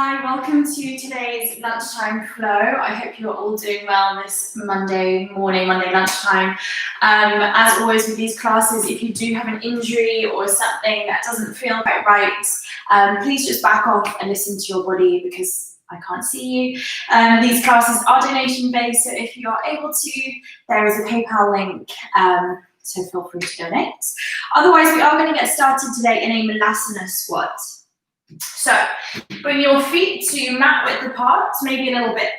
Hi, welcome to today's Lunchtime Flow. I hope you're all doing well this Monday morning, Monday lunchtime. As always with these classes, if you do have an injury or something that doesn't feel quite right, please just back off and listen to your body because I can't see you. These classes are donation-based, so if you are able to, there is a PayPal link, so feel free to donate. Otherwise, we are going to get started today in a Navasana squat. So bring your feet to mat width apart, maybe a little bit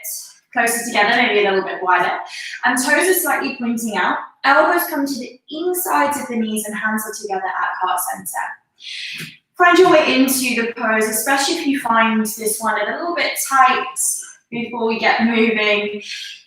closer together, maybe a little bit wider, and toes are slightly pointing out. Elbows come to the insides of the knees and hands are together at heart center. Find your way into the pose, especially if you find this one a little bit tight before we get moving.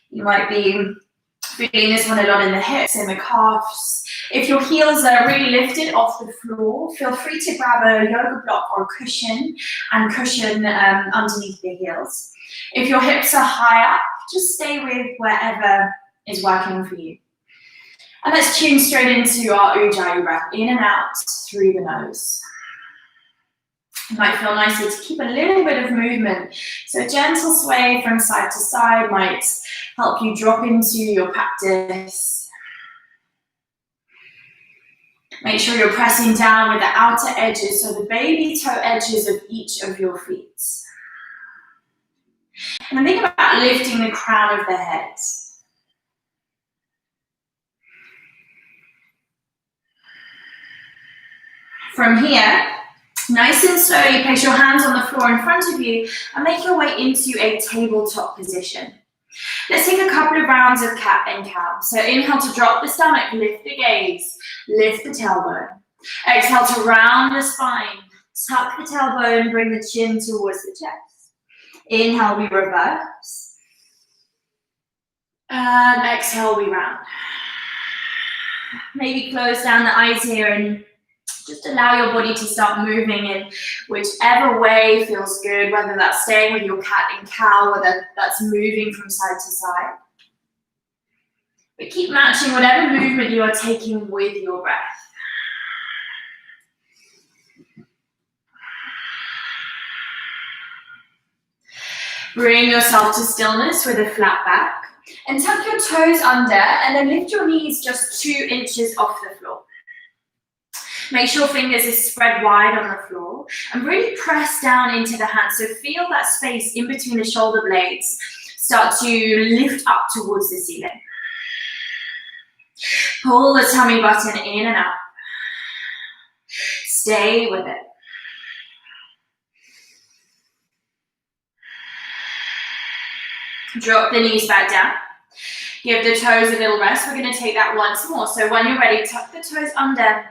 You might be feeling this one a lot in the hips and the calves. If your heels are really lifted off the floor, feel free to grab a yoga block or a cushion and cushion underneath the heels. If your hips are high up, just stay with wherever is working for you. And let's tune straight into our Ujjayi breath, in and out through the nose. It might feel nicer to keep a little bit of movement. So gentle sway from side to side might help you drop into your practice. Make sure you're pressing down with the outer edges, so the baby toe edges of each of your feet. And then think about lifting the crown of the head. From here, nice and slowly, place your hands on the floor in front of you and make your way into a tabletop position. Let's take a couple of rounds of cat and cow. So inhale to drop the stomach, lift the gaze, lift the tailbone. Exhale to round the spine, tuck the tailbone, bring the chin towards the chest. Inhale, we reverse. And exhale, we round. Maybe close down the eyes here and just allow your body to start moving in whichever way feels good, whether that's staying with your cat and cow, whether that's moving from side to side. But keep matching whatever movement you are taking with your breath. Bring yourself to stillness with a flat back and tuck your toes under and then lift your knees just 2 inches off the floor. Make sure fingers are spread wide on the floor and really press down into the hands. So feel that space in between the shoulder blades start to lift up towards the ceiling. Pull the tummy button in and up. Stay with it. Drop the knees back down. Give the toes a little rest. We're going to take that once more. So when you're ready, tuck the toes under.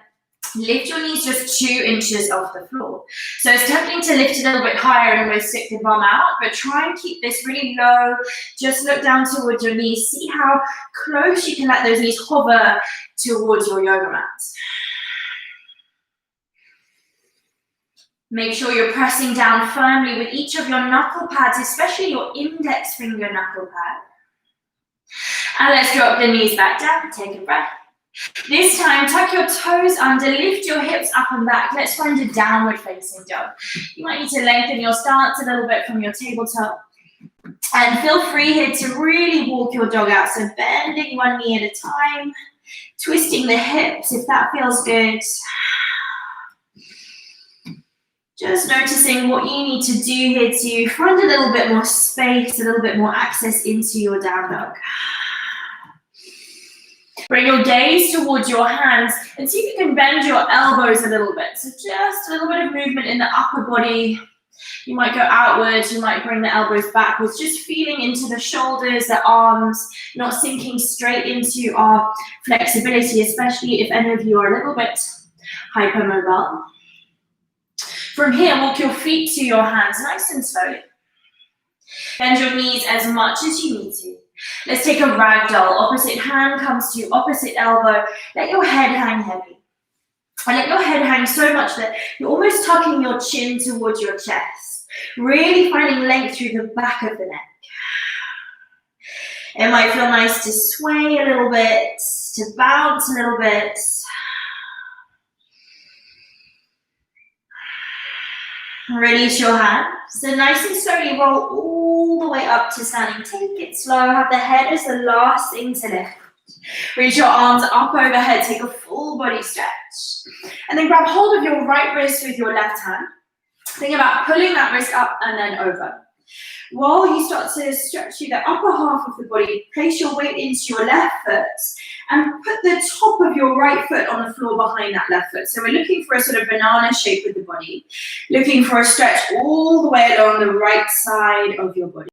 Lift your knees just 2 inches off the floor. So it's tempting to lift a little bit higher and almost stick the bum out, but try and keep this really low. Just look down towards your knees. See how close you can let those knees hover towards your yoga mat. Make sure you're pressing down firmly with each of your knuckle pads, especially your index finger knuckle pad. And let's drop the knees back down. Take a breath. This time, tuck your toes under, lift your hips up and back. Let's find a downward facing dog. You might need to lengthen your stance a little bit from your tabletop. And feel free here to really walk your dog out. So bending one knee at a time, twisting the hips if that feels good. Just noticing what you need to do here to find a little bit more space, a little bit more access into your down dog. Bring your gaze towards your hands and see if you can bend your elbows a little bit. So just a little bit of movement in the upper body. You might go outwards, you might bring the elbows backwards, just feeling into the shoulders, the arms, not sinking straight into our flexibility, especially if any of you are a little bit hypermobile. From here, walk your feet to your hands, nice and slowly. Bend your knees as much as you need to. Let's take a ragdoll. Opposite hand comes to opposite elbow. Let your head hang heavy. And let your head hang so much that you're almost tucking your chin towards your chest. Really finding length through the back of the neck. It might feel nice to sway a little bit, to bounce a little bit. Release your hands. So nice and slowly roll all the way up to standing. Take it slow. Have the head as the last thing to lift. Reach your arms up overhead. Take a full body stretch. And then grab hold of your right wrist with your left hand. Think about pulling that wrist up and then over. While you start to stretch through the upper half of the body, place your weight into your left foot and put the top of your right foot on the floor behind that left foot. So we're looking for a sort of banana shape with the body, looking for a stretch all the way along the right side of your body.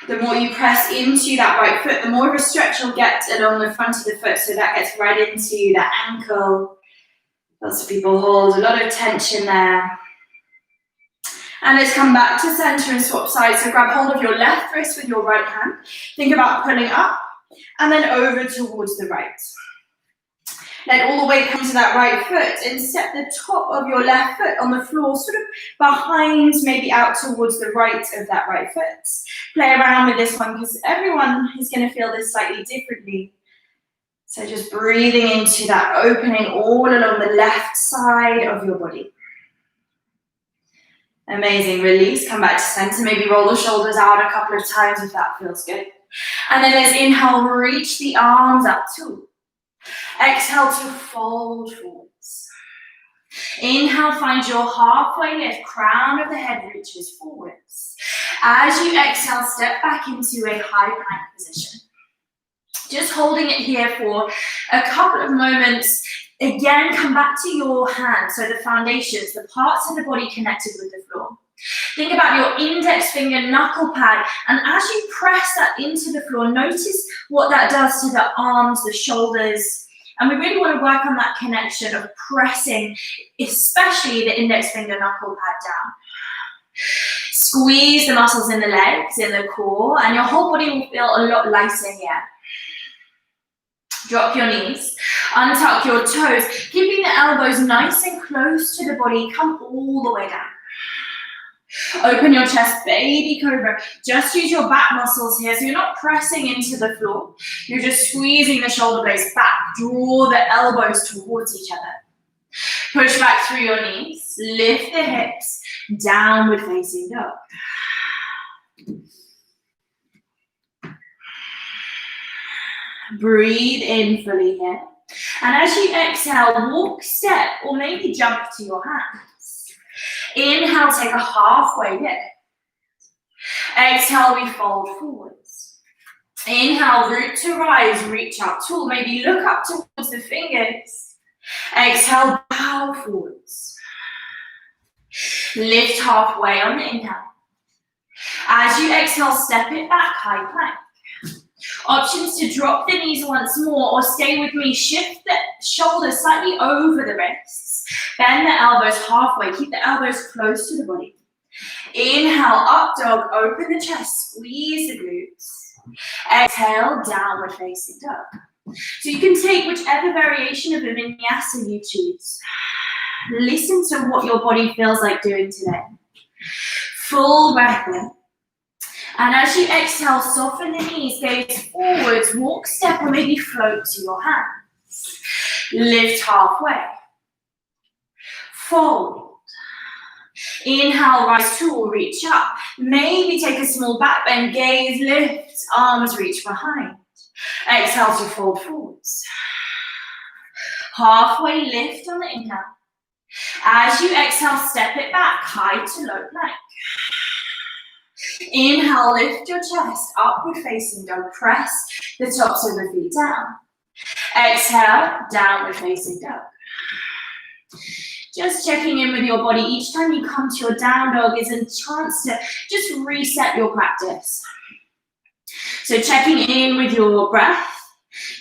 The more you press into that right foot, the more of a stretch you'll get along the front of the foot, so that gets right into the ankle. Lots of people hold a lot of tension there. And let's come back to center and swap sides. So grab hold of your left wrist with your right hand. Think about pulling up and then over towards the right. Let all the weight come to that right foot and set the top of your left foot on the floor, sort of behind, maybe out towards the right of that right foot. Play around with this one because everyone is going to feel this slightly differently. So just breathing into that opening all along the left side of your body. Amazing. Release, come back to center, maybe roll the shoulders out a couple of times if that feels good. And then let's inhale, reach the arms up too. Exhale to fold forwards. Inhale, find your halfway lift, crown of the head reaches forwards. As you exhale, step back into a high plank position. Just holding it here for a couple of moments. Again, come back to your hands, so the foundations, the parts of the body connected with the floor. Think about your index finger knuckle pad, and as you press that into the floor, notice what that does to the arms, the shoulders, and we really want to work on that connection of pressing, especially the index finger knuckle pad down. Squeeze the muscles in the legs, in the core, and your whole body will feel a lot lighter here. Drop your knees, untuck your toes, keeping the elbows nice and close to the body. Come all the way down. Open your chest, baby cobra. Just use your back muscles here, so you're not pressing into the floor. You're just squeezing the shoulder blades back. Draw the elbows towards each other. Push back through your knees. Lift the hips. Downward facing dog. Breathe in fully here. And as you exhale, walk, step, or maybe jump to your hands. Inhale, take a halfway lift. Exhale, we fold forwards. Inhale, root to rise, reach up tall. Maybe look up towards the fingers. Exhale, bow forwards. Lift halfway on the inhale. As you exhale, step it back, high plank. Options to drop the knees once more or stay with me. Shift the shoulders slightly over the wrists. Bend the elbows halfway. Keep the elbows close to the body. Inhale, up dog. Open the chest. Squeeze the glutes. Exhale, downward facing dog. So you can take whichever variation of the vinyasa you choose. Listen to what your body feels like doing today. Full breath in. And as you exhale, soften the knees, gaze forwards, walk, step, or maybe float to your hands. Lift halfway. Fold. Inhale, rise tall, reach up. Maybe take a small back bend, gaze, lift, arms reach behind. Exhale to fold forwards. Halfway lift on the inhale. As you exhale, step it back, high to low plank. Inhale, lift your chest, upward facing dog. Press the tops of the feet down. Exhale, downward facing dog. Just checking in with your body. Each time you come to your down dog is a chance to just reset your practice. So checking in with your breath,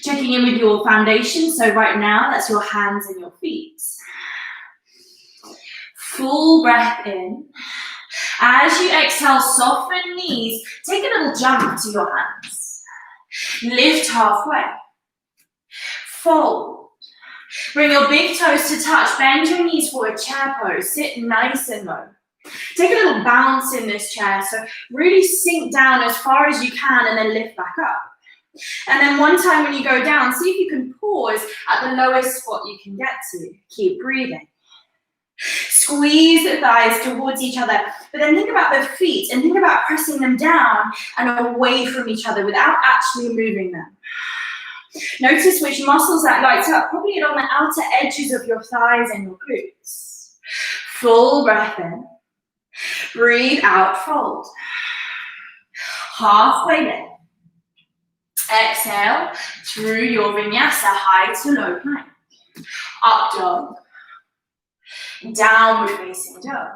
checking in with your foundation. So right now, that's your hands and your feet. Full breath in. As you exhale, soften knees. Take a little jump to your hands. Lift halfway. Fold. Bring your big toes to touch. Bend your knees for a chair pose. Sit nice and low. Take a little bounce in this chair. So really sink down as far as you can and then lift back up. And then one time when you go down, see if you can pause at the lowest spot you can get to. Keep breathing. Squeeze the thighs towards each other, but then think about the feet and think about pressing them down and away from each other without actually moving them. Notice which muscles that lights up, probably along the outer edges of your thighs and your glutes. Full breath in. Breathe out, fold. Halfway lift. Exhale through your vinyasa, high to low plank. Up dog. Downward facing dog.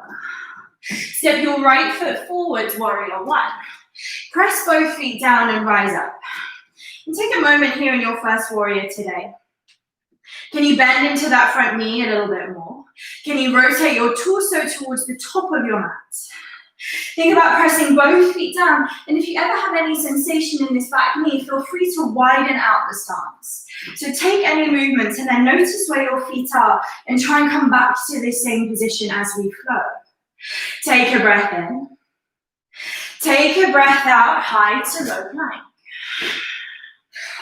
Step your right foot forwards, warrior one. Press both feet down and rise up. And take a moment here in your first warrior today. Can you bend into that front knee a little bit more? Can you rotate your torso towards the top of your mat? Think about pressing both feet down, and if you ever have any sensation in this back knee, feel free to widen out the stance. So take any movements and then notice where your feet are and try and come back to this same position as we flow. Take a breath in. Take a breath out, high to low plank.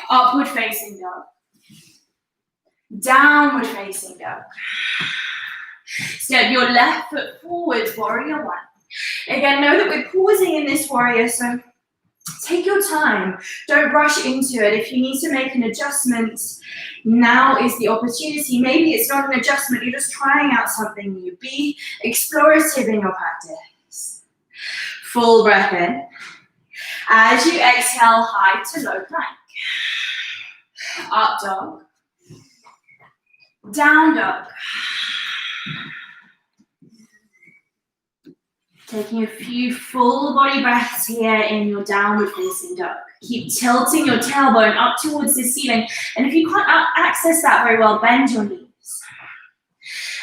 Upward facing dog. Downward facing dog. Step your left foot forwards, warrior one. Again, know that we're pausing in this warrior, so take your time. Don't rush into it. If you need to make an adjustment, now is the opportunity. Maybe it's not an adjustment, you're just trying out something new. Be explorative in your practice. Full breath in. As you exhale, high to low plank. Up dog. Down dog. Taking a few full body breaths here in your downward facing dog. Keep tilting your tailbone up towards the ceiling. And if you can't access that very well, bend your knees.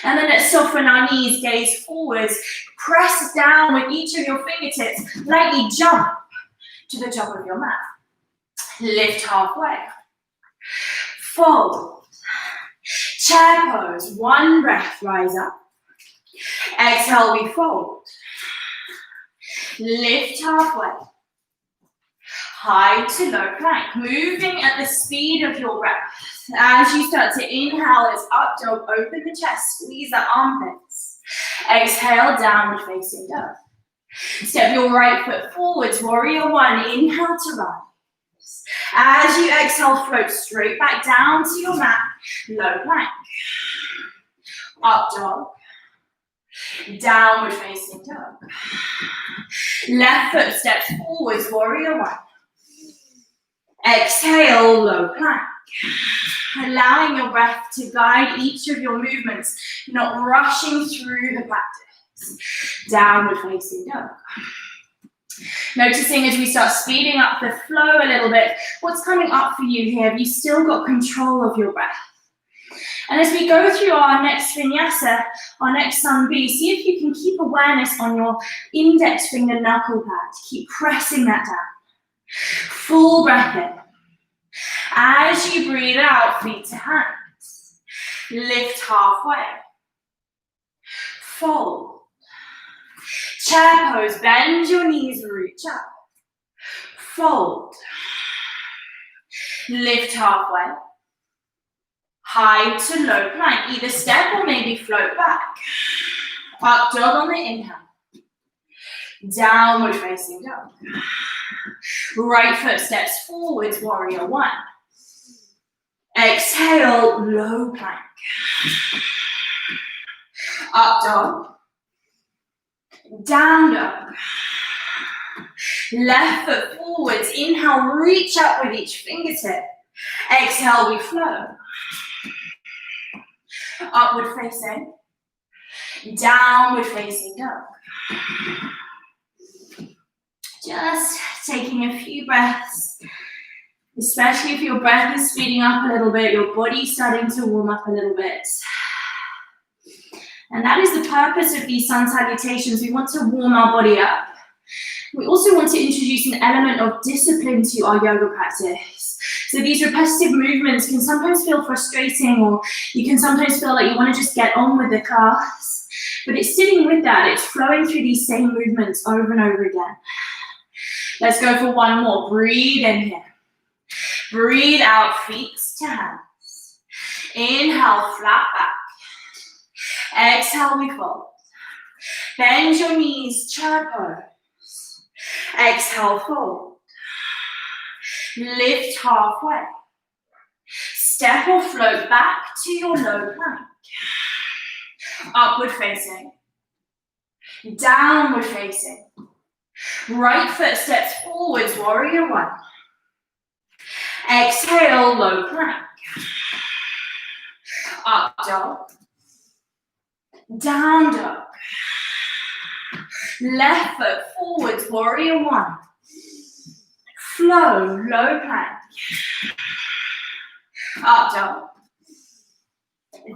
And then let's soften our knees, gaze forwards. Press down with each of your fingertips. Lightly jump to the top of your mat. Lift halfway. Fold. Chair pose. One breath, rise up. Exhale, we fold. Lift halfway. High to low plank. Moving at the speed of your breath. As you start to inhale, it's up dog. Open the chest. Squeeze the armpits. Exhale, downward facing dog. Step your right foot forwards. Warrior one. Inhale to rise. As you exhale, float straight back down to your mat. Low plank. Up dog. Downward facing dog. Left foot steps forwards, warrior one. Exhale, low plank. Allowing your breath to guide each of your movements, not rushing through the practice. Downward facing dog. Noticing as we start speeding up the flow a little bit, what's coming up for you here? Have you still got control of your breath? And as we go through our next vinyasa, our next sun B, see if you can keep awareness on your index finger knuckle pad. Keep pressing that down. Full breath in. As you breathe out, feet to hands. Lift halfway. Fold. Chair pose, bend your knees, reach up. Fold. Lift halfway. High to low plank, either step or maybe float back. Up dog on the inhale. Downward facing dog. Right foot steps forwards, warrior one. Exhale, low plank. Up dog. Down dog. Left foot forwards, inhale, reach up with each fingertip. Exhale, we flow. Upward facing, downward facing dog. Just taking a few breaths, especially if your breath is speeding up a little bit, your body's starting to warm up a little bit. And that is the purpose of these sun salutations. We want to warm our body up. We also want to introduce an element of discipline to our yoga practice. So these repetitive movements can sometimes feel frustrating, or you can sometimes feel like you want to just get on with the class. But it's sitting with that, it's flowing through these same movements over and over again. Let's go for one more. Breathe in here. Breathe out, feet to hands. Inhale, flat back. Exhale, we fold. Bend your knees, chair pose. Exhale, fold. Lift halfway. Step or float back to your low plank. Upward facing. Downward facing. Right foot steps forwards, warrior one. Exhale, low plank. Up dog. Down dog. Left foot forwards, warrior one. Flow, low plank. Up dog.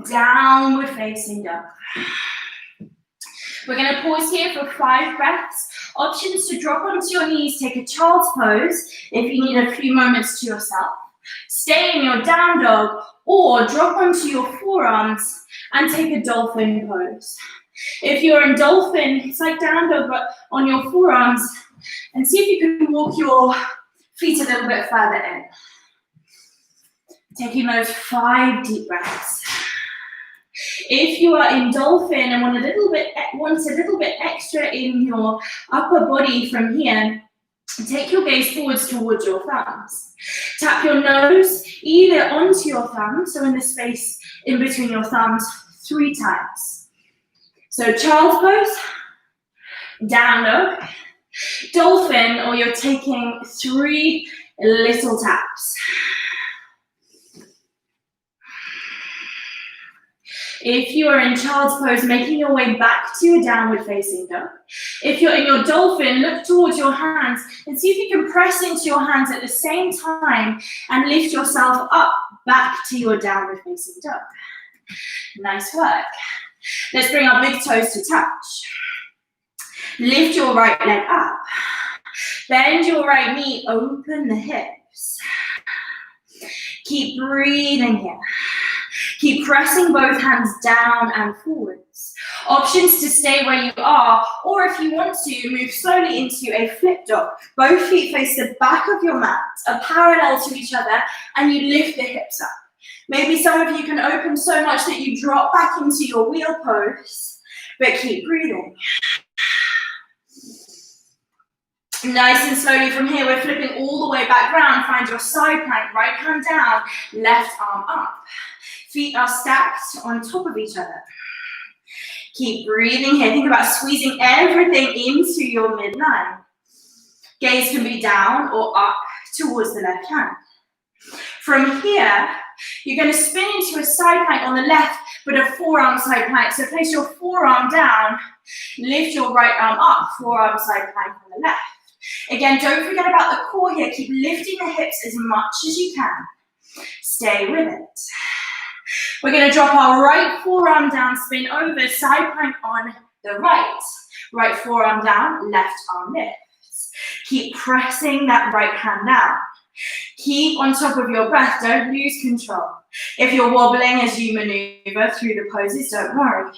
Downward facing dog. We're going to pause here for 5 breaths. Options to drop onto your knees, take a child's pose if you need a few moments to yourself. Stay in your down dog or drop onto your forearms and take a dolphin pose. If you're in dolphin, it's like down dog but on your forearms, and see if you can walk your feet a little bit further in. Taking those 5 deep breaths. If you are in dolphin and want a little bit extra in your upper body from here, take your gaze forwards towards your thumbs. Tap your nose either onto your thumbs, so in the space in between your thumbs, 3 times. So child's pose, down dog, dolphin, or you're taking 3 little taps. If you are in child's pose, making your way back to a downward facing dog. If you're in your dolphin, look towards your hands and see if you can press into your hands at the same time and lift yourself up back to your downward facing dog. Nice work. Let's bring our big toes to touch. Lift your right leg up. Bend your right knee, open the hips. Keep breathing here. Keep pressing both hands down and forwards. Options to stay where you are, or if you want to, move slowly into a flip dog. Both feet face the back of your mat, are parallel to each other, and you lift the hips up. Maybe some of you can open so much that you drop back into your wheel pose, but keep breathing. Nice and slowly from here, we're flipping all the way back round. Find your side plank, right hand down, left arm up. Feet are stacked on top of each other. Keep breathing here. Think about squeezing everything into your midline. Gaze can be down or up towards the left hand. From here, you're going to spin into a side plank on the left, but a forearm side plank. So place your forearm down, lift your right arm up, forearm side plank on the left. Again, don't forget about the core here. Keep lifting the hips as much as you can. Stay with it. We're going to drop our right forearm down, spin over, side plank on the right. Right forearm down, left arm lifts. Keep pressing that right hand down. Keep on top of your breath, don't lose control. If you're wobbling as you maneuver through the poses, don't worry.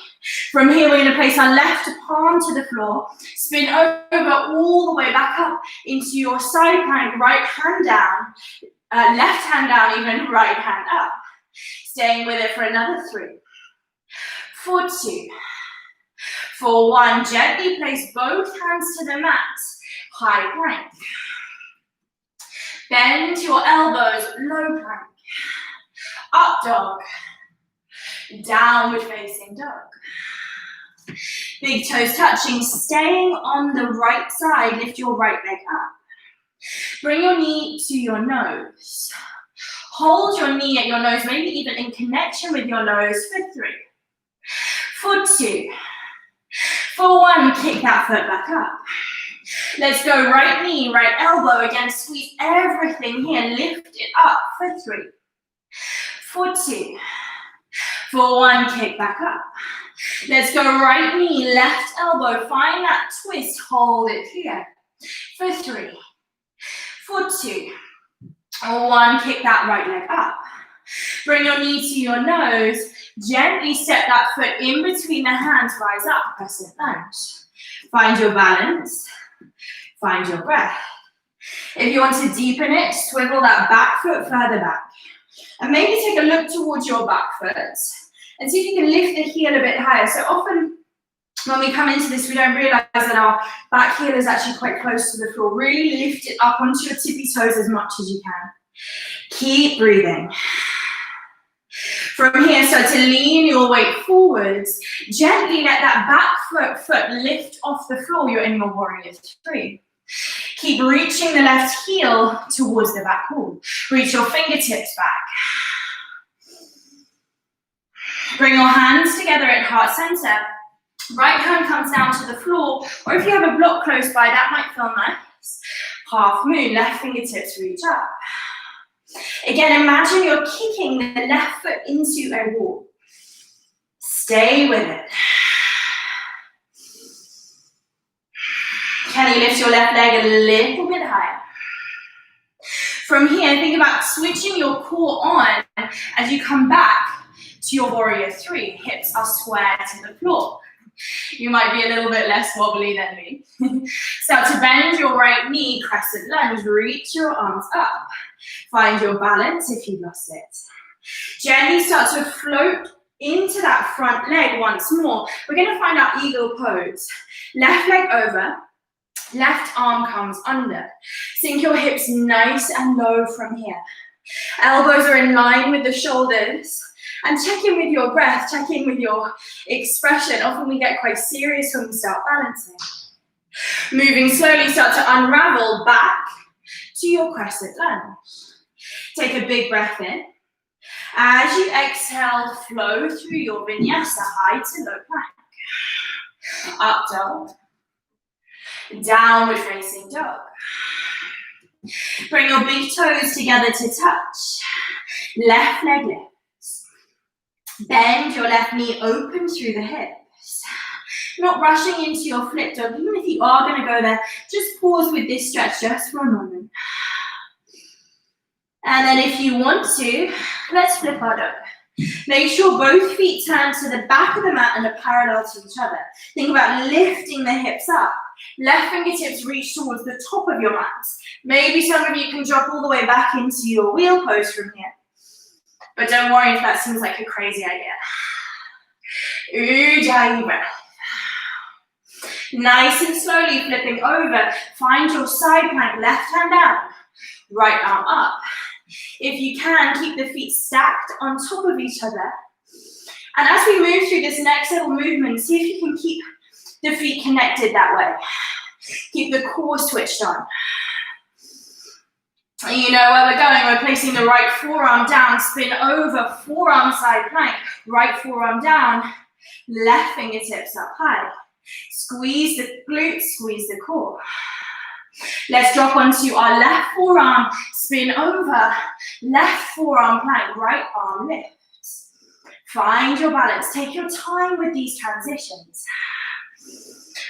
From here, we're going to place our left palm to the floor, spin over all the way back up into your side plank, right hand down, left hand down, even right hand up. Staying with it for another 3, for 2, for 1. Gently place both hands to the mat, high plank. Bend your elbows, low plank. Up dog, downward facing dog. Big toes touching, staying on the right side, lift your right leg up. Bring your knee to your nose. Hold your knee at your nose, maybe even in connection with your nose for 3, for 2, for 1, kick that foot back up. Let's go right knee, right elbow, again, squeeze everything here, lift it up for 3, for 2, for 1, kick back up. Let's go right knee, left elbow, find that twist, hold it here, for 3, for 2, or 1, kick that right leg up. Bring your knee to your nose, gently step that foot in between the hands, rise up, crescent lunge. Find your balance, find your breath. If you want to deepen it, swivel that back foot further back. And maybe take a look towards your back foot And see if you can lift the heel a bit higher. So often when we come into this, we don't realize that our back heel is actually quite close to the floor. Really lift it up onto your tippy toes as much as you can. Keep breathing. From here, start to lean your weight forwards. Gently let that back foot lift off the floor. You're in your warrior three. Keep reaching the left heel towards the back wall. Reach your fingertips back. Bring your hands together at heart center. Right hand comes down to the floor, or if you have a block close by, that might feel nice. Half moon, left fingertips reach up. Again, imagine you're kicking the left foot into a wall. Stay with it. Can you lift your left leg a little bit higher? From here, think about switching your core on as you come back to your warrior three. Hips are square to the floor. You might be a little bit less wobbly than me. Start to bend your right knee, crescent lunge, reach your arms up. Find your balance if you've lost it. Gently start to float into that front leg once more. We're going to find our eagle pose. Left leg over, left arm comes under. Sink your hips nice and low from here. Elbows are in line with the shoulders. And check in with your breath, check in with your expression. Often we get quite serious when we start balancing. Moving slowly, start to unravel back to your crescent lunge. Take a big breath in. As you exhale, flow through your vinyasa, high to low plank. Up dog. Downward facing dog. Bring your big toes together to touch. Left leg lifts. Bend your left knee open through the hips. Not rushing into your flip dog. Even if you are going to go there, just pause with this stretch just for a moment. And then if you want to, let's flip our dog. Make sure both feet turn to the back of the mat and are parallel to each other. Think about lifting the hips up. Left fingertips reach towards the top of your mat. Maybe some of you can drop all the way back into your wheel pose from here. But don't worry if that seems like a crazy idea. Ujjayi breath. Nice and slowly flipping over. Find your side plank, left hand down, right arm up. If you can, keep the feet stacked on top of each other. And as we move through this next little movement, see if you can keep the feet connected that way. Keep the core switched on. You know where we're going. We're placing the right forearm down, spin over, forearm side plank, right forearm down, left fingertips up high. Squeeze the glutes, squeeze the core. Let's drop onto our left forearm, spin over, left forearm plank, right arm lifts. Find your balance. Take your time with these transitions.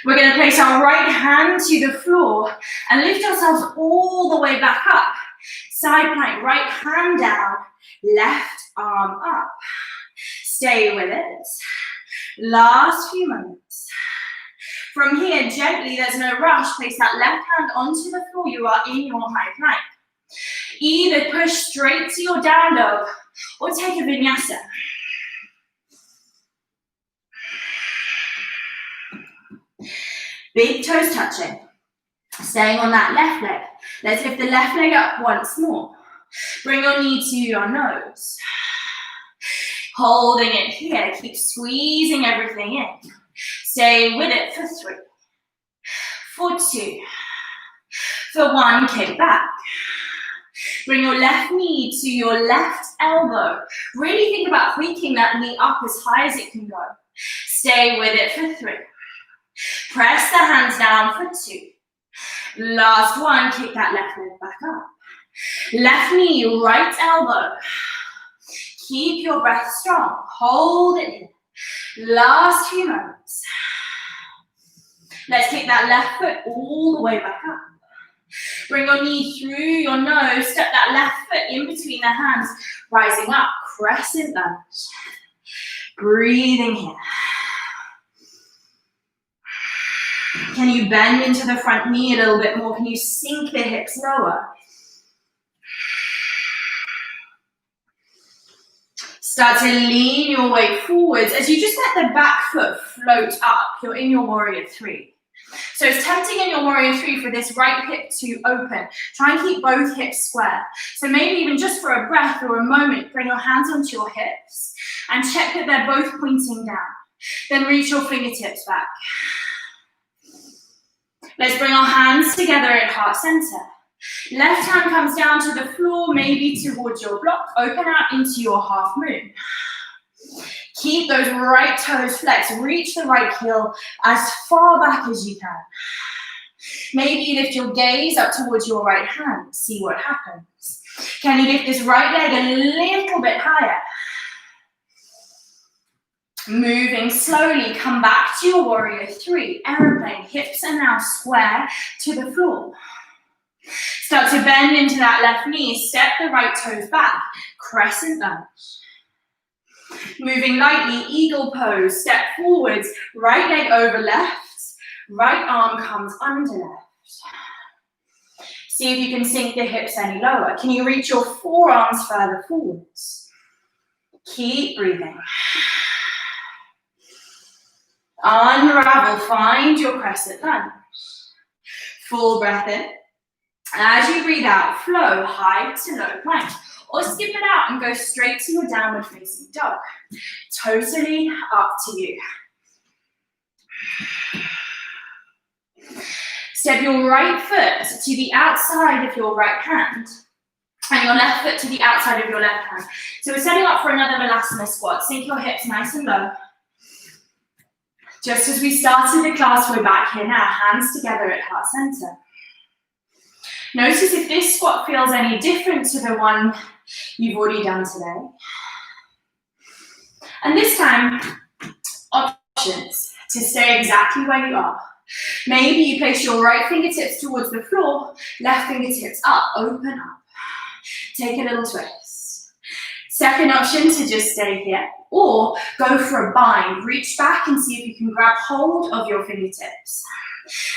We're going to place our right hand to the floor and lift ourselves all the way back up. Side plank, right hand down, left arm up. Stay with it. Last few moments. From here, gently, there's no rush. Place that left hand onto the floor. You are in your high plank. Either push straight to your down dog or take a vinyasa. Big toes touching. Staying on that left leg. Let's lift the left leg up once more. Bring your knee to your nose. Holding it here. Keep squeezing everything in. Stay with it for 3, for 2, for 1, kick back. Bring your left knee to your left elbow. Really think about tweaking that knee up as high as it can go. Stay with it for 3. Press the hands down for 2. Last 1, kick that left leg back up. Left knee, right elbow. Keep your breath strong. Hold it in. Last few moments. Let's kick that left foot all the way back up. Bring your knee through your nose. Step that left foot in between the hands. Rising up, crescent lunge. Breathing here. Can you bend into the front knee a little bit more? Can you sink the hips lower? Start to lean your way forwards as you just let the back foot float up. You're in your warrior three. So it's tempting in your warrior three for this right hip to open. Try and keep both hips square. So maybe even just for a breath or a moment, bring your hands onto your hips and check that they're both pointing down. Then reach your fingertips back. Let's bring our hands together at heart center. Left hand comes down to the floor, maybe towards your block. Open out into your half moon. Keep those right toes flexed. Reach the right heel as far back as you can. Maybe lift your gaze up towards your right hand. See what happens. Can you lift this right leg a little bit higher? Moving slowly, come back to your warrior three. Aeroplane, hips are now square to the floor. Start to bend into that left knee. Step the right toes back. Crescent lunge. Moving lightly, eagle pose. Step forwards, right leg over left. Right arm comes under left. See if you can sink the hips any lower. Can you reach your forearms further forwards? Keep breathing. Unravel, find your crescent lunge. Full breath in. As you breathe out, flow high to low plank. Or skip it out and go straight to your downward facing dog. Totally up to you. Step your right foot to the outside of your right hand and your left foot to the outside of your left hand. So we're setting up for another Navasana squat. Sink your hips nice and low. Just as we started the class, we're back here now, hands together at heart center. Notice if this squat feels any different to the one you've already done today. And this time, options to stay exactly where you are. Maybe you place your right fingertips towards the floor, left fingertips up, open up. Take a little twist. Second option to just stay here, or go for a bind. Reach back and see if you can grab hold of your fingertips.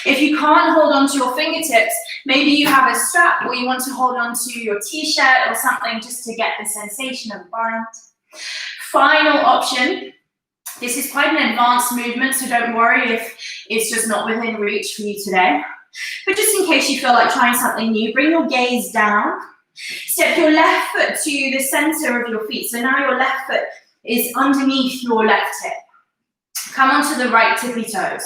If you can't hold on to your fingertips, maybe you have a strap or you want to hold on to your t-shirt or something just to get the sensation of a bind. Final option. This is quite an advanced movement, so don't worry if it's just not within reach for you today. But just in case you feel like trying something new, bring your gaze down. Step your left foot to the center of your feet. So now your left foot is underneath your left hip. Come onto the right tippy toes.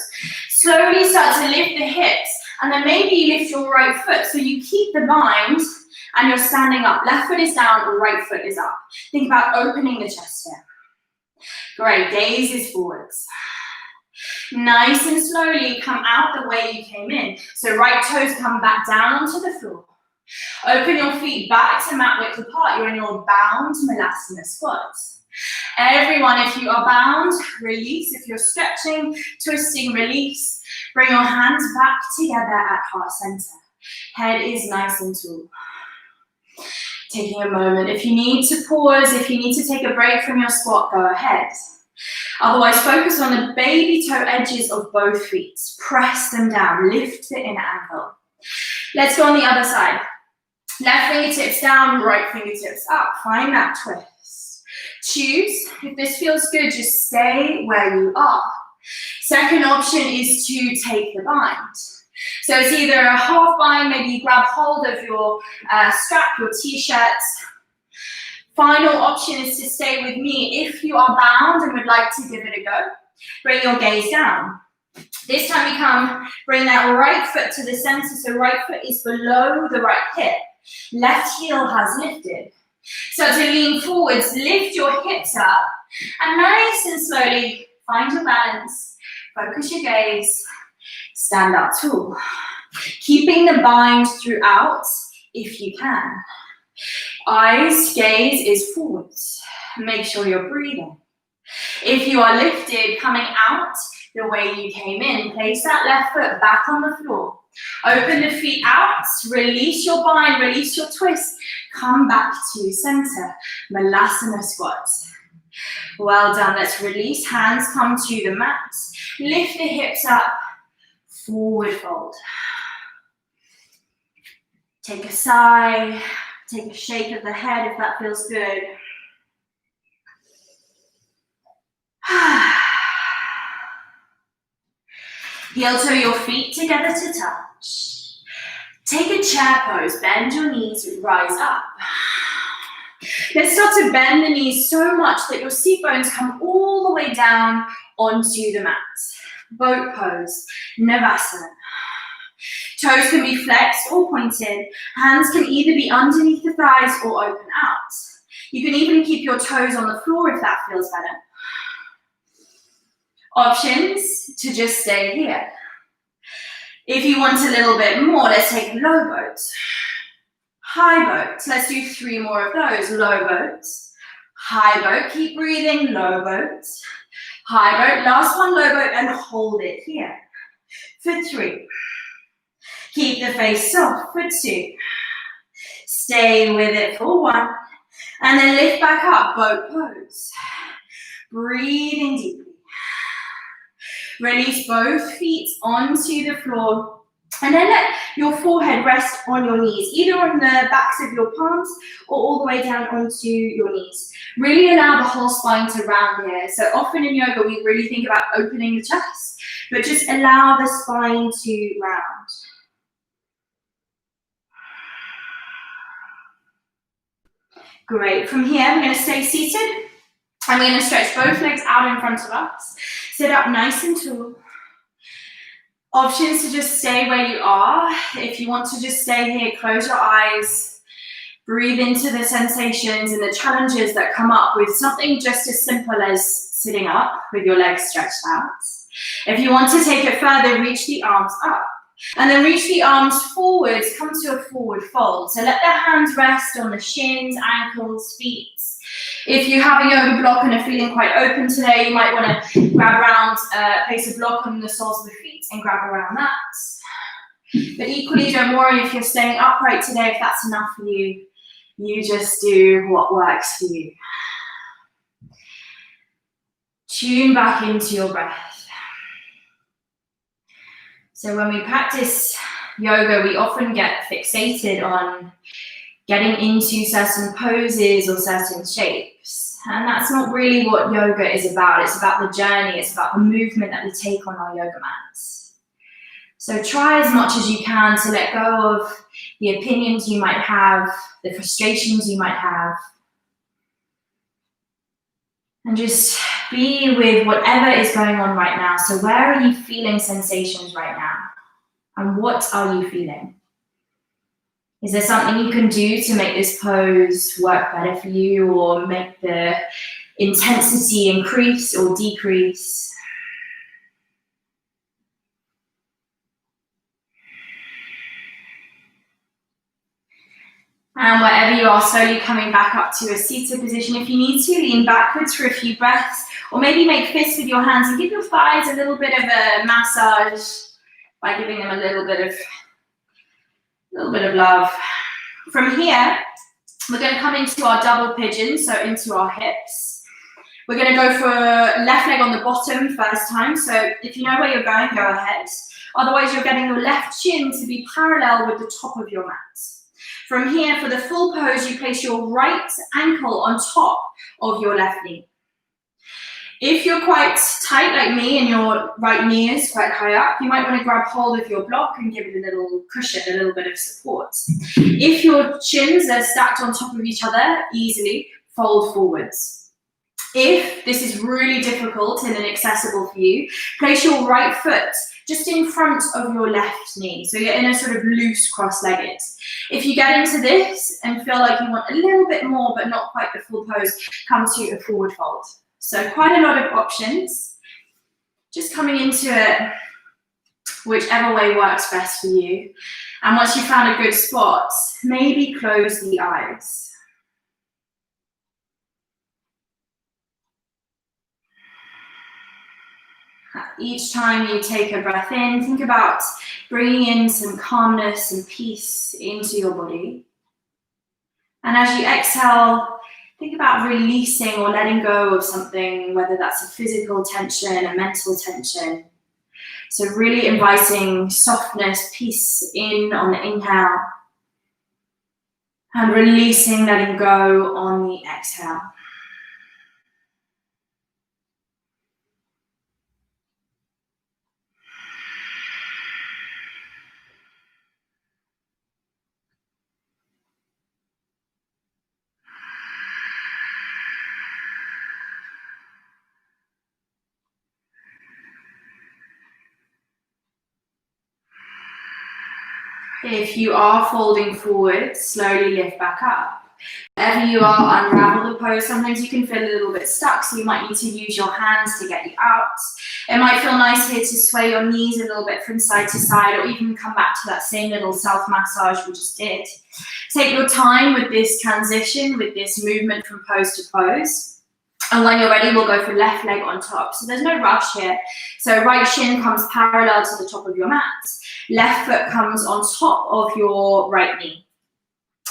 Slowly start to lift the hips, and then maybe you lift your right foot. So you keep the bind, and you're standing up. Left foot is down, right foot is up. Think about opening the chest here. Great, gaze is forwards. Nice and slowly come out the way you came in. So right toes come back down onto the floor. Open your feet back to mat width apart. You're in your bound Navasana squats. Everyone, if you are bound, release. If you're stretching, twisting, release. Bring your hands back together at heart center. Head is nice and tall. Taking a moment. If you need to pause, if you need to take a break from your squat, go ahead. Otherwise, focus on the baby toe edges of both feet. Press them down. Lift the inner ankle. Let's go on the other side. Left fingertips down, right fingertips up. Find that twist. Choose. If this feels good, just stay where you are. Second option is to take the bind. So it's either a half bind, maybe you grab hold of your strap, your t-shirt. Final option is to stay with me. If you are bound and would like to give it a go, bring your gaze down. This time you come, bring that right foot to the center, so right foot is below the right hip. Left heel has lifted. So to lean forwards, lift your hips up, and nice and slowly find your balance. Focus your gaze, stand up tall. Keeping the bind throughout if you can. Eyes, gaze is forwards. Make sure you're breathing. If you are lifted, coming out the way you came in, place that left foot back on the floor. Open the feet out, release your bind, release your twist. Come back to center, Navasana squats. Well done, let's release, hands come to the mat. Lift the hips up, forward fold. Take a sigh, take a shake of the head if that feels good. Heel toe your feet together to touch. Take a chair pose, bend your knees, rise up. Let's start to bend the knees so much that your seat bones come all the way down onto the mat. Boat pose, Navasana. Toes can be flexed or pointed. Hands can either be underneath the thighs or open out. You can even keep your toes on the floor if that feels better. Options to just stay here. If you want a little bit more, let's take low boat, high boat. Let's do 3 more of those. Low boat, high boat, keep breathing, low boat, high boat, last one, low boat, and hold it here. For 3. Keep the face soft for 2. Stay with it for 1. And then lift back up, boat pose. Breathing deeply. Release both feet onto the floor. And then let your forehead rest on your knees, either on the backs of your palms or all the way down onto your knees. Really allow the whole spine to round here. So often in yoga, we really think about opening the chest, but just allow the spine to round. Great. From here, we're going to stay seated. And we're going to stretch both legs out in front of us. Sit up nice and tall. Options to just stay where you are. If you want to just stay here, close your eyes. Breathe into the sensations and the challenges that come up with something just as simple as sitting up with your legs stretched out. If you want to take it further, reach the arms up. And then reach the arms forwards, come to a forward fold. So let the hands rest on the shins, ankles, feet. If you have a yoga block and are feeling quite open today, you might want to grab around, place a block on the soles of the feet and grab around that. But equally, don't worry if you're staying upright today, if that's enough for you. You just do what works for you. Tune back into your breath. So when we practice yoga, we often get fixated on getting into certain poses or certain shapes. And that's not really what yoga is about. It's about the journey. It's about the movement that we take on our yoga mats. So try as much as you can to let go of the opinions you might have, the frustrations you might have, and just be with whatever is going on right now. So where are you feeling sensations right now? And what are you feeling? Is there something you can do to make this pose work better for you, or make the intensity increase or decrease? And wherever you are, slowly coming back up to a seated position. If you need to, lean backwards for a few breaths, or maybe make fists with your hands and give your thighs a little bit of a massage by giving them a little bit of love. From here, we're going to come into our double pigeon, so into our hips. We're going to go for left leg on the bottom first time. So if you know where you're going, go ahead. Otherwise, you're getting your left shin to be parallel with the top of your mat. From here, for the full pose, you place your right ankle on top of your left knee. If you're quite tight like me and your right knee is quite high up, you might want to grab hold of your block and give it a little cushion, a little bit of support. If your shins are stacked on top of each other, easily fold forwards. If this is really difficult and inaccessible for you, place your right foot just in front of your left knee. So you're in a sort of loose cross-legged. If you get into this and feel like you want a little bit more but not quite the full pose, come to a forward fold. So quite a lot of options. Just coming into it whichever way works best for you. And once you've found a good spot, maybe close the eyes. Each time you take a breath in, think about bringing in some calmness and peace into your body. And as you exhale, think about releasing or letting go of something, whether that's a physical tension, a mental tension. So really inviting softness, peace in on the inhale, and releasing, letting go on the exhale. If you are folding forward, slowly lift back up. Wherever you are, unravel the pose. Sometimes you can feel a little bit stuck, so you might need to use your hands to get you out. It might feel nice here to sway your knees a little bit from side to side, or even come back to that same little self-massage we just did. Take your time with this transition, with this movement from pose to pose. And when you're ready, we'll go for left leg on top. So there's no rush here. So right shin comes parallel to the top of your mat. Left foot comes on top of your right knee.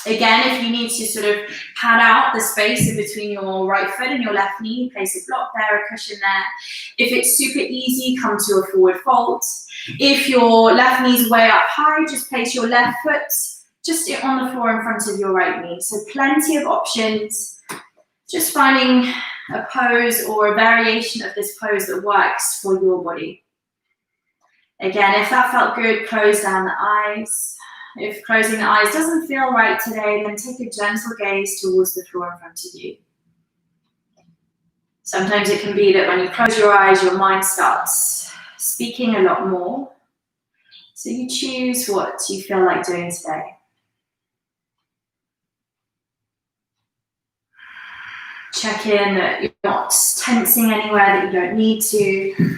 Again, if you need to sort of pad out the space in between your right foot and your left knee, place a block there, a cushion there. If it's super easy, come to a forward fold. If your left knee's way up high, just place your left foot just on the floor in front of your right knee. So plenty of options. Just finding a pose or a variation of this pose that works for your body. Again, if that felt good, close down the eyes. If closing the eyes doesn't feel right today, then take a gentle gaze towards the floor in front of you. Sometimes it can be that when you close your eyes, your mind starts speaking a lot more. So you choose what you feel like doing today. Check in that you're not tensing anywhere that you don't need to.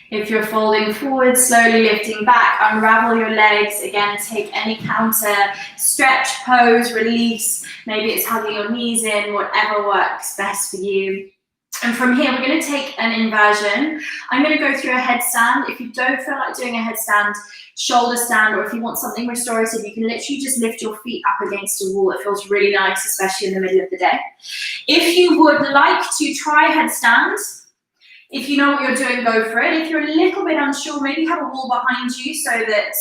If you're folding forward, slowly lifting back, unravel your legs. Again, take any counter, stretch, pose, release. Maybe it's hugging your knees in, whatever works best for you. And from here, we're going to take an inversion. I'm going to go through a headstand. If you don't feel like doing a headstand, shoulder stand, or if you want something restorative, you can literally just lift your feet up against a wall. It feels really nice, especially in the middle of the day. If you would like to try headstands, if you know what you're doing, go for it. If you're a little bit unsure, maybe have a wall behind you so that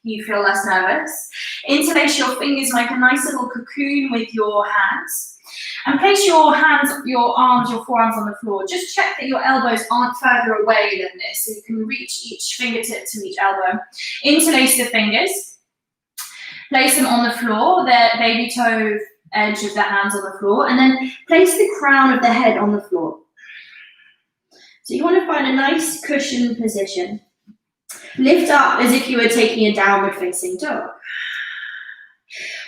you feel less nervous. Interlace your fingers like a nice little cocoon with your hands. And place your hands, your arms, your forearms on the floor. Just check that your elbows aren't further away than this, so you can reach each fingertip to each elbow. Interlace the fingers. Place them on the floor, the baby toe edge of the hands on the floor, and then place the crown of the head on the floor. So you want to find a nice cushioned position. Lift up as if you were taking a downward facing dog.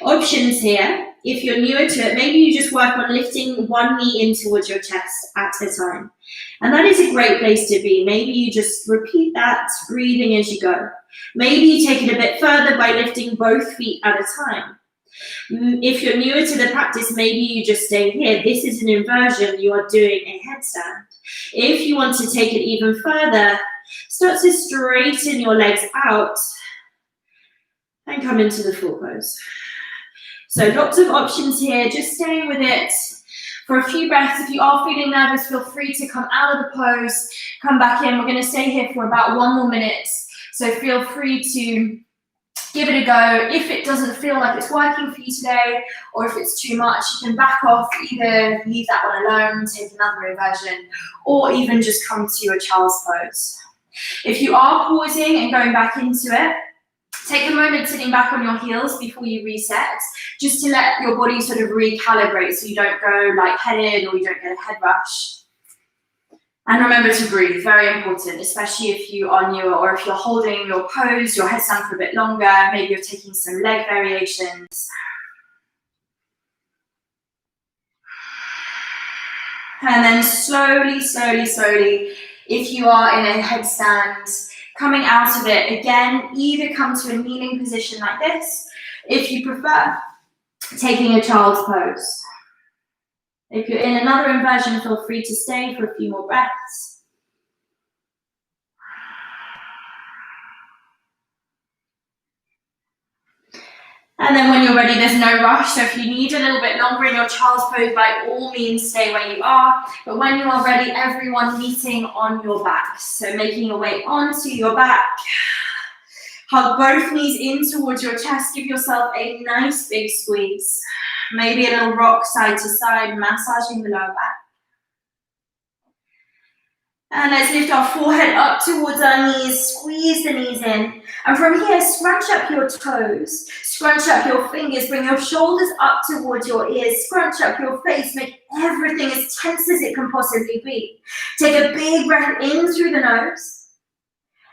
Options here. If you're newer to it, maybe you just work on lifting one knee in towards your chest at a time. And that is a great place to be. Maybe you just repeat that, breathing as you go. Maybe you take it a bit further by lifting both feet at a time. If you're newer to the practice, maybe you just stay here. This is an inversion. You are doing a headstand. If you want to take it even further, start to straighten your legs out and come into the full pose. So lots of options here. Just staying with it for a few breaths. If you are feeling nervous, feel free to come out of the pose, come back in. We're going to stay here for about 1 more minute. So feel free to give it a go. If it doesn't feel like it's working for you today, or if it's too much, you can back off, either leave that one alone, take another inversion, or even just come to a child's pose. If you are pausing and going back into it, take a moment sitting back on your heels before you reset, just to let your body sort of recalibrate so you don't go lightheaded or you don't get a head rush. And remember to breathe, very important, especially if you are newer or if you're holding your pose, your headstand for a bit longer, maybe you're taking some leg variations. And then slowly, slowly, slowly, if you are in a headstand, coming out of it, again, either come to a kneeling position like this, if you prefer, taking a child's pose. If you're in another inversion, feel free to stay for a few more breaths. And then when you're ready, there's no rush. So if you need a little bit longer in your child's pose, by all means, stay where you are. But when you are ready, everyone meeting on your back. So making your way onto your back. Hug both knees in towards your chest. Give yourself a nice big squeeze. Maybe a little rock side to side, massaging the lower back. And let's lift our forehead up towards our knees, squeeze the knees in. And from here, scrunch up your toes, scrunch up your fingers, bring your shoulders up towards your ears, scrunch up your face, make everything as tense as it can possibly be. Take a big breath in through the nose.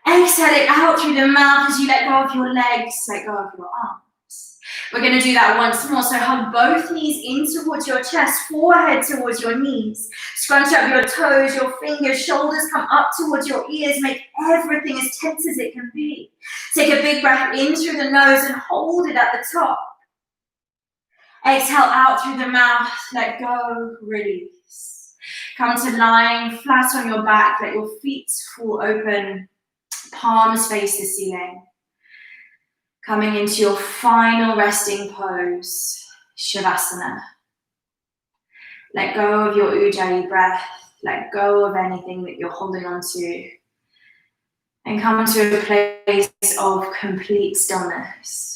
Exhale it out through the mouth as you let go of your legs, let go of your arms. We're going to do that once more. So hug both knees in towards your chest, forehead towards your knees. Scrunch up your toes, your fingers, shoulders come up towards your ears. Make everything as tense as it can be. Take a big breath in through the nose and hold it at the top. Exhale out through the mouth. Let go, release. Come to lying flat on your back. Let your feet fall open. Palms face the ceiling. Coming into your final resting pose, Shavasana. Let go of your Ujjayi breath. Let go of anything that you're holding on to. And come to a place of complete stillness.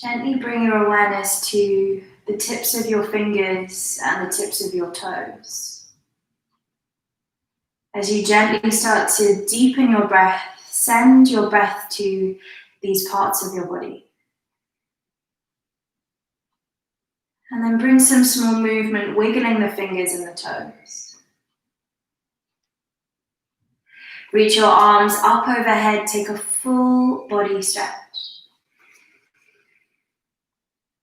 Gently bring your awareness to the tips of your fingers and the tips of your toes. As you gently start to deepen your breath, send your breath to these parts of your body. And then bring some small movement, wiggling the fingers and the toes. Reach your arms up overhead, take a full body stretch.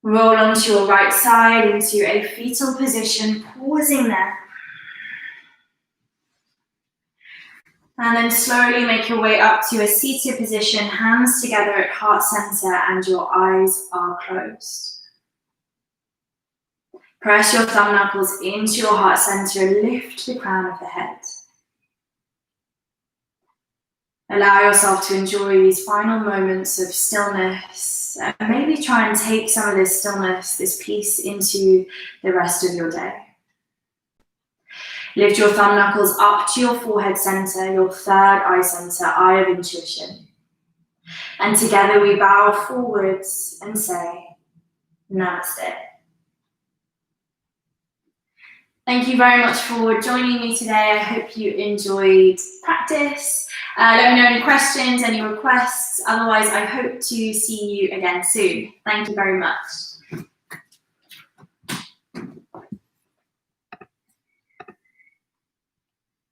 Roll onto your right side into a fetal position, pausing there. And then slowly make your way up to a seated position, hands together at heart center and your eyes are closed. Press your thumb knuckles into your heart center, lift the crown of the head. Allow yourself to enjoy these final moments of stillness, and maybe try and take some of this stillness, this peace into the rest of your day. Lift your thumb knuckles up to your forehead center, your third eye center, eye of intuition. And together we bow forwards and say, Namaste. Thank you very much for joining me today. I hope you enjoyed practice. Let me know any questions, any requests. Otherwise, I hope to see you again soon. Thank you very much.